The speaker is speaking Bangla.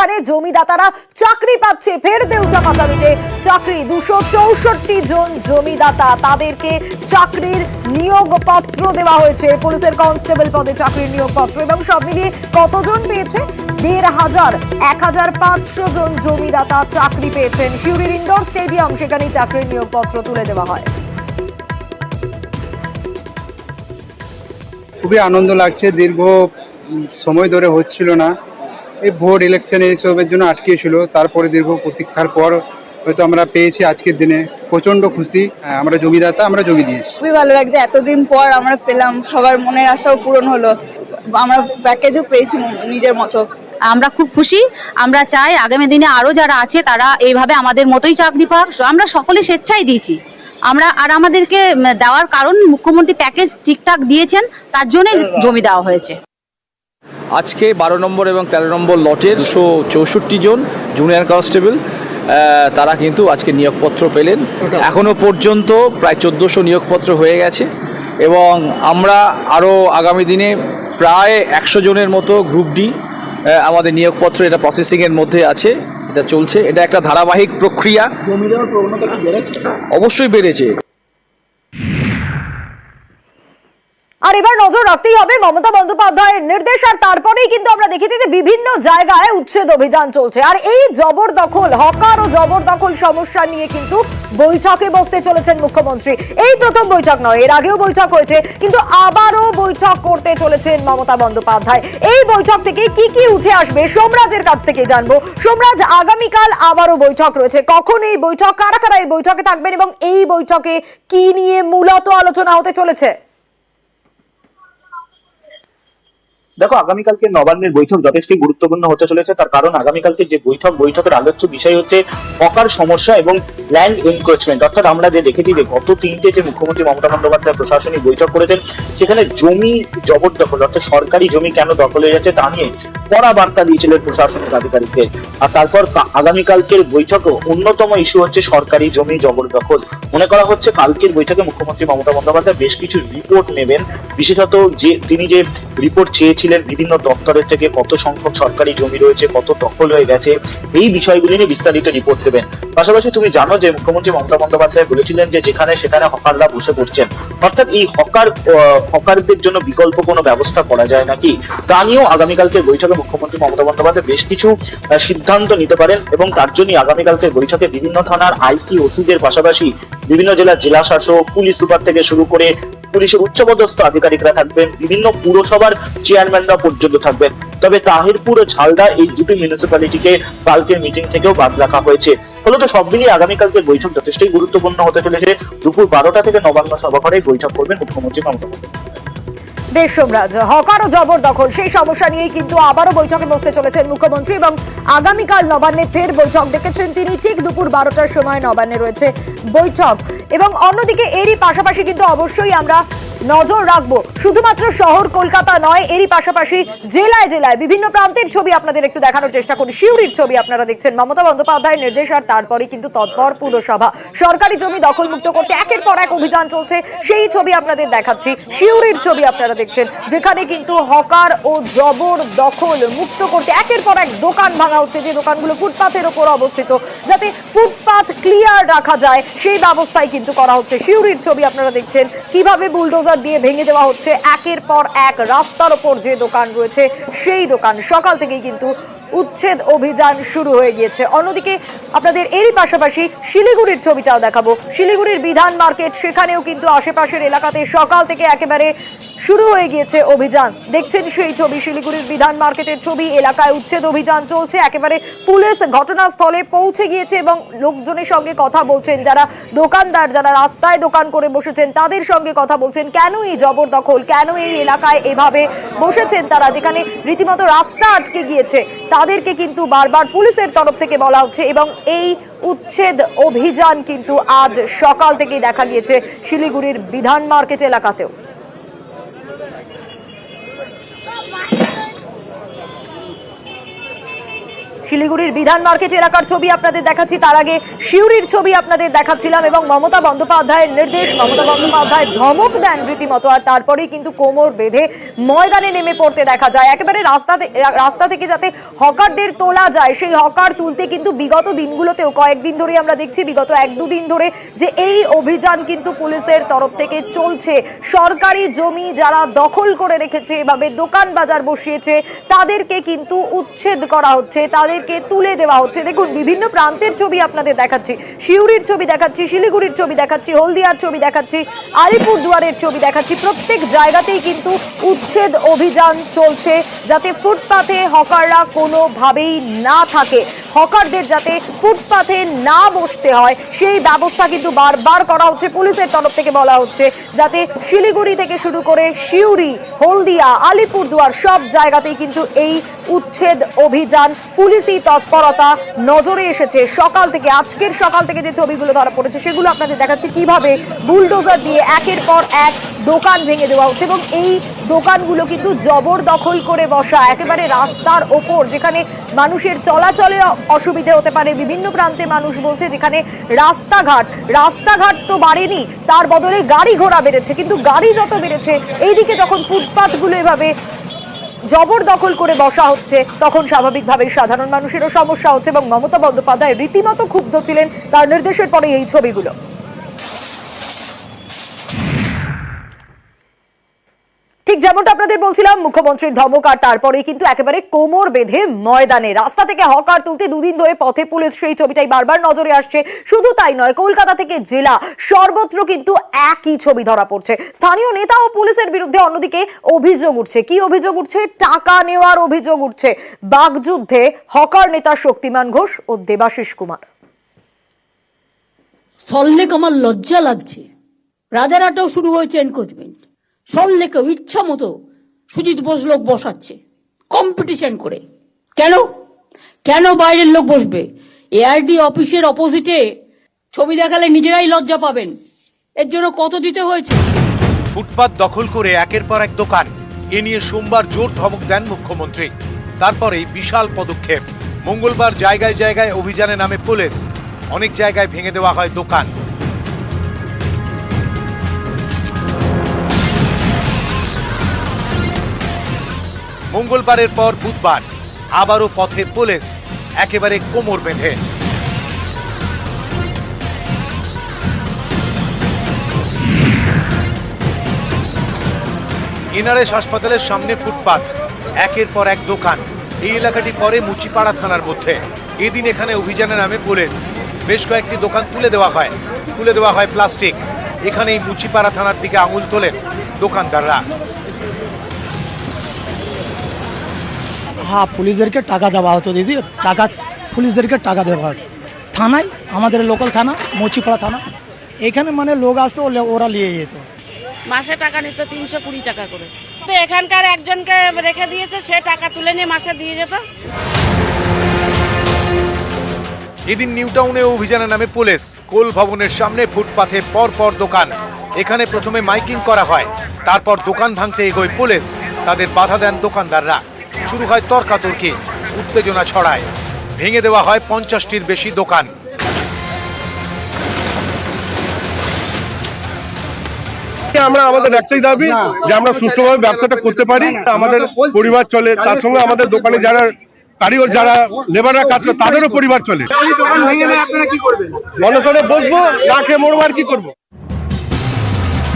যেখানে জমিদাতারা চাকরি পাচ্ছে। ফের দেউচা পাচামিতে চাকরি 264 জন জমিদাতা, তাদেরকে চাকরির নিয়োগপত্র দেওয়া হয়েছে। পুলিশের কনস্টেবল পদে চাকরির নিয়োগপত্র, এবং সব মিলিয়ে কতজন পেয়েছে? 1500 জন জমিদাতা চাকরি পেয়েছেন। সিউড়ির ইনডোর স্টেডিয়াম, সেখানে চাকরির নিয়োগপত্র তুলে দেওয়া হয়। খুবই আনন্দ লাগছে। দীর্ঘ সময় ধরে হচ্ছিল না, এই ভোট ইলেকশন এইসবের জন্য আটকেছিল। তারপরে দীর্ঘ প্রতীক্ষার পর হয়তো আমরা পেয়েছি আজকের দিনে। প্রচণ্ড খুশি। আমরা জমিদাতা, আমরা জমি দিয়েছি। খুবই ভালো লাগছে, এতদিন পর আমরা পেলাম, সবার মনের আশাও পূরণ হলো, আমরা প্যাকেজও পেয়েছি নিজের মতো। আমরা খুব খুশি। আমরা চাই আগামী দিনে আরও যারা আছে তারা এইভাবে আমাদের মতোই চাকরি পাক। আমরা সকলে স্বেচ্ছায় দিয়েছি। আমাদেরকে দেওয়ার কারণ মুখ্যমন্ত্রী প্যাকেজ ঠিকঠাক দিয়েছেন, তার জন্যই জমি দেওয়া হয়েছে। আজকে 12 নম্বর এবং 13 নম্বর লটের 264 জন জুনিয়র কনস্টেবল তারা কিন্তু আজকে নিয়োগপত্র পেলেন। এখনও পর্যন্ত প্রায় 1400 নিয়োগপত্র হয়ে গেছে, এবং আমরা আরও আগামী দিনে প্রায় 100 জনের মতো গ্রুপ ডি আমাদের নিয়োগপত্র এটা প্রসেসিংয়ের মধ্যে আছে, এটা চলছে। এটা একটা ধারাবাহিক প্রক্রিয়া। জমি দেওয়ার প্রবণতা কি বেড়েছে? অবশ্যই বেড়েছে। আর এবার নজর রাখতেই হবে মমতা বন্দ্যোপাধ্যায়ের নির্দেশ, আর তারপরেই কিন্তু আমরা দেখেছি যে বিভিন্ন জায়গায় উচ্ছেদ অভিযান চলছে। আর এই জবরদখল, হকার ও জবরদখল সমস্যা নিয়ে কিন্তু বৈঠকে বসতে চলেছেন মুখ্যমন্ত্রী। এই প্রথম বৈঠক নয়, এর আগেও বৈঠক হয়েছে, কিন্তু আবারও বৈঠক করতে চলেছেন মমতা বন্দ্যোপাধ্যায়। এই বৈঠক থেকে কি কি উঠে আসবে সোমরাজের কাছ থেকে জানবো। সোমরাজ, আগামীকাল আবারও বৈঠক রয়েছে, কখন এই বৈঠক, কারা কারা এই বৈঠকে থাকবেন, এবং এই বৈঠকে কি নিয়ে মূলত আলোচনা হতে চলেছে? দেখো, আগামীকালকে নবান্নের বৈঠক যথেষ্টই গুরুত্বপূর্ণ হতে চলেছে। তার কারণ আগামীকালকে যে বৈঠকের আলোচ্য বিষয় হচ্ছে হকার সমস্যা এবং ল্যান্ড এনক্রোচমেন্ট। অর্থাৎ আমরা যে দেখেছি যে গত 3টে যে মুখ্যমন্ত্রী মমতা বন্দ্যোপাধ্যায় প্রশাসনিক বৈঠক করেছেন, সেখানে জমি জবরদখল অর্থাৎ সরকারি জমি কেন দখল হয়ে যাচ্ছে তা নিয়ে কড়া বার্তা দিয়েছিলেন প্রশাসনিক আধিকারিকদের। আর তারপর আগামীকালকের বৈঠকে অন্যতম ইস্যু হচ্ছে সরকারি জমি জবরদখল। মনে করা হচ্ছে কালকের বৈঠকে মুখ্যমন্ত্রী মমতা বন্দ্যোপাধ্যায় বেশ কিছু রিপোর্ট নেবেন, বিশেষত যে তিনি যে রিপোর্ট চেয়েছিলেন বিভিন্ন দপ্তরের থেকে, কত সংখ্যক সরকারি জমি রয়েছে, কত দখল হয়ে গেছে, এই বিষয়গুলি নিয়ে বিস্তারিত রিপোর্ট দেবেন। পাশাপাশি তুমি জানো যে মুখ্যমন্ত্রী মমতা বন্দ্যোপাধ্যায় বলেছিলেন যে যেখানে সেখানে হকাররা বসে পড়ছেন, অর্থাৎ এই হকারদের জন্য বিকল্প কোনো ব্যবস্থা করা যায় নাকি, তা নিয়েও আগামীকালকে বৈঠকে মুখ্যমন্ত্রী মমতা বন্দ্যোপাধ্যায় বেশ কিছু সিদ্ধান্ত নিতে পারেন। এবং তার জন্যই আগামীকালকে বৈঠকে বিভিন্ন থানার আইসি, ওসিদের পাশাপাশি বিভিন্ন জেলার জেলা শাসক, পুলিশ সুপার থেকে শুরু করে পুলিশের উচ্চপদস্থ আধিকারিকরা থাকবেন, বিভিন্ন পুরসভার চেয়ারম্যানরা পর্যন্ত থাকবেন। তবে তাহিরপুর ও ঝালদা এই দুটি মিউনিসিপ্যালিটিকে কালকের মিটিং থেকেও বাদ রাখা হয়েছে। ফলত সব মিলিয়ে আগামীকালকের বৈঠক যথেষ্টই গুরুত্বপূর্ণ হতে চলেছে। দুপুর 12টা থেকে নবান্ন সভাঘরে বৈঠক করবেন মুখ্যমন্ত্রী মমতা বন্দ্যোপাধ্যায়। বেশ সোমরাজ, হকার ও জবরদখল সেই সমস্যা নিয়ে কিন্তু আবারও বৈঠকে বসতে চলেছেন মুখ্যমন্ত্রী, এবং আগামীকাল নবান্নে ফের বৈঠক ডেকেছেন তিনি। ঠিক দুপুর 12টার সময় নবান্নে রয়েছে বৈঠক। এবং অন্যদিকে এরই পাশাপাশি কিন্তু অবশ্যই আমরা নজর রাখবো শুধুমাত্র শহর কলকাতা নয়, এরই পাশাপাশি জেলায় জেলায় বিভিন্ন প্রান্তের ছবি আপনাদের একটু দেখানোর চেষ্টা করি। সিউড়ির ছবি আপনারা দেখছেন, মমতা বন্দ্যোপাধ্যায়ের নির্দেশ, আর তারপরে কিন্তু তৎপর পুরসভা। সরকারি জমি দখলমুক্ত করতে একের পর এক অভিযান চলছে, সেই ছবি আপনাদের দেখাচ্ছি। সিউড়ির ছবি আপনারা দেখছেন, যেখানে কিন্তু হকার ও জবরদখল মুক্ত করতে একের পর এক দোকান ভাঙা হচ্ছে, যে দোকানগুলো ফুটপাথের ওপর অবস্থিত, যাতে ফুটপাথ ক্লিয়ার রাখা যায় সেই ব্যবস্থাই কিন্তু করা হচ্ছে। সিউড়ির ছবি আপনারা দেখছেন, কিভাবে বুলডোজার দিয়ে ভেঙে দেওয়া হচ্ছে একের পর এক রাস্তার ওপর যে দোকান রয়েছে সেই দোকান। সকাল থেকেই কিন্তু উচ্ছেদ অভিযান শুরু হয়ে গিয়েছে। অন্যদিকে আপনাদের এরই পাশাপাশি শিলিগুড়ির ছবিটাও দেখাবো। শিলিগুড়ির বিধান মার্কেট, সেখানেও কিন্তু আশেপাশের এলাকাতে সকাল থেকে একেবারে শুরু হয়ে গিয়েছে অভিযান। দেখছেন সেই ছবি, শিলিগুড়ির বিধান মার্কেটের ছবি। এলাকায় উচ্ছেদ অভিযান চলছে, একেবারে পুলিশ ঘটনাস্থলে পৌঁছে গিয়েছে এবং লোকজনের সঙ্গে কথা বলছেন, যারা দোকানদার, যারা রাস্তায় দোকান করে বসেছেন তাদের সঙ্গে কথা বলছেন। কেন এই জবরদখল, কেন এই এলাকায় এভাবে বসেছেন তারা, যেখানে রীতিমতো রাস্তা আটকে গিয়েছে, তাদেরকে কিন্তু বারবার পুলিশের তরফ থেকে বলা হচ্ছে। এবং এই উচ্ছেদ অভিযান কিন্তু আজ সকাল থেকেই দেখা গিয়েছে শিলিগুড়ির বিধান মার্কেট এলাকাতেও। শিলিগুড়ির বিধান মার্কেট এলাকার ছবি আপনাদের দেখাচ্ছি, তার আগে সিউড়ির ছবি আপনাদের দেখাচ্ছিলাম এবং মমতা বন্দ্যোপাধ্যায়ের নির্দেশ, মমতা বন্দ্যোপাধ্যায় ধমক দেন রীতিমতো, আর তারপরেই কিন্তু কোমর বেঁধে ময়দানে নেমে পড়তে দেখা যায়। একেবারে রাস্তা থেকে যাতে হকারদের তোলা যায়, সেই হকার তুলতে কিন্তু বিগত দিনগুলোতেও কয়েকদিন ধরে আমরা দেখছি, বিগত 1-2 দিন ধরে যে এই অভিযান কিন্তু পুলিশের তরফ থেকে চলছে। সরকারি জমি যারা দখল করে রেখেছে, এভাবে দোকান বাজার বসিয়েছে, তাদেরকে কিন্তু উচ্ছেদ করা হচ্ছে, তাদেরকে তুলে দেওয়া হচ্ছে। দেখুন, বিভিন্ন প্রান্তের ছবি আপনাদের দেখাচ্ছি, সিউড়ির ছবি দেখাচ্ছি, শিলিগুড়ির ছবি দেখাচ্ছি, হলদিয়ার ছবি দেখাচ্ছি, আলিপুরদুয়ারের ছবি দেখাচ্ছি। প্রত্যেক জায়গাতেই কিন্তু উচ্ছেদ অভিযান চলছে, যাতে ফুটপাথে হকাররা কোনোভাবেই না থাকে, হকারদের যাতে ফুটপাথে না বসতে হয় সেই ব্যবস্থা কিন্তু বারবার করা হচ্ছে। পুলিশের তরফ থেকে বলা হচ্ছে যাতে শিলিগুড়ি থেকে শুরু করে সিউড়ি, হলদিয়া, আলিপুরদুয়ার সব জায়গাতেই কিন্তু এই উচ্ছেদ অভিযান, পুলিশি তৎপরতা নজরে এসেছে সকাল থেকে। আজকের সকাল থেকে যে ছবিগুলো ধরা পড়েছে সেগুলো আপনাদের দেখাচ্ছি, কিভাবে বুলডোজার দিয়ে একের পর এক দোকান ভেঙে দেওয়া হচ্ছে এবং এই দোকানগুলো কিন্তু জবরদখল করে বসা একেবারে রাস্তার ওপর, যেখানে মানুষের চলাচলে অসুবিধে হতে পারে। বিভিন্ন প্রান্তে মানুষ বলছে যেখানে রাস্তাঘাট তো বাড়েনি, তার বদলে গাড়ি ঘোড়া বেড়েছে, কিন্তু গাড়ি যত বেড়েছে এইদিকে যখন ফুটপাথগুলো এভাবে জবরদখল করে বসা হচ্ছে তখন স্বাভাবিকভাবেই সাধারণ মানুষেরও সমস্যা হচ্ছে এবং মমতা বন্দ্যোপাধ্যায় রীতিমতো ক্ষুব্ধ ছিলেন তার নির্দেশের পরে এই ছবিগুলো। ঠিক যেমনটা আপনাদের বলছিলাম, মুখ্যমন্ত্রীর ধমক আর তারপরে কিন্তু একেবারে কোমর বেঁধে ময়দানে রাস্তা থেকে হকার তুলতে 2 দিন ধরে পথে পুলিশ, সেই ছবিটাই বারবার নজরে আসছে। শুধু তাই নয়, কলকাতা থেকে জেলা সর্বত্র কিন্তু একই ছবি ধরা পড়ছে। স্থানীয় নেতা ও পুলিশের বিরুদ্ধে অন্যদিকে অভিযোগ উঠছে। কি অভিযোগ উঠছে? টাকা নেওয়ার অভিযোগ উঠছে। বাগযুদ্ধে হকার নেতা শক্তিমান ঘোষ ও দেবাশিস কুমার। সল্লেক আমার লজ্জা লাগছে, রাজারহাটেও শুরু হয়েছে এনক্রোচমেন্ট, সল্লেকেও ইচ্ছা মতো সুজিত বোস লোক বসাচ্ছে কম্পিটিশন করে। কেন বাইরের লোক বসবে? এআরডি অফিসের অপোজিটে ছবি দেখালে নিজেরাই লজ্জা পাবেন। এর জন্য কত দিতে হয়েছে? ফুটপাত দখল করে একের পর এক দোকান, এ নিয়ে সোমবার জোর ধমক দেন মুখ্যমন্ত্রী। তারপরেই বিশাল পদক্ষেপ। মঙ্গলবার জায়গায় জায়গায় অভিযানে নামে পুলিশ, অনেক জায়গায় ভেঙে দেওয়া হয় দোকান। মঙ্গলবারের পর বুধবার আবারও পথে পুলিশ, একেবারে কোমর বেঁধে। এনআরএস হাসপাতালের সামনে ফুটপাত, একের পর এক দোকান। এই এলাকাটি পরে মুচিপাড়া থানার মধ্যে। এদিন এখানে অভিযানে নামে পুলিশ, বেশ কয়েকটি দোকান তুলে দেওয়া হয় প্লাস্টিক। এখানেই মুচিপাড়া থানার দিকে আঙুল তোলেন দোকানদাররা। হ্যাঁ, পুলিশদেরকে টাকা দেওয়া হতো দিদি, পুলিশদেরকে টাকা দেওয়া হতো থানায়, আমাদের লোকাল থানা মুচিপাড়া থানা। এখানে মানে লোক আসতো, ওরা নিয়ে যেত। মাসে টাকা নিত 320 টাকা করে। তো এখানকার একজনকে রেখে দিয়েছে, সে টাকা তুলে নিয়ে মাসে দিয়ে যেত। এদিন নিউ টাউনে অভিযানে নামে পুলিশ। কোল ভবনের সামনে ফুটপাথে পর দোকান। এখানে প্রথমে মাইকিং করা হয়, তারপর দোকান ভাঙতে এগোয় পুলিশ। তাদের বাধা দেন দোকানদাররা। শুরু হয় তর্কাতর্কি, উত্তেজনা ছড়ায়। ভেঙে দেওয়া হয় 50টির বেশি দোকান। আমরা আমাদের একটাই দাবি যে আমরা সুষ্ঠুভাবে ব্যবসাটা করতে পারি, আমাদের পরিবার চলে, তার সঙ্গে আমাদের দোকানে যারা কারিগর, যারা লেবাররা কাজ করে, তাদেরও পরিবার চলে। অনশনে বসবো, না খেয়ে মরবো, আর কি করবো?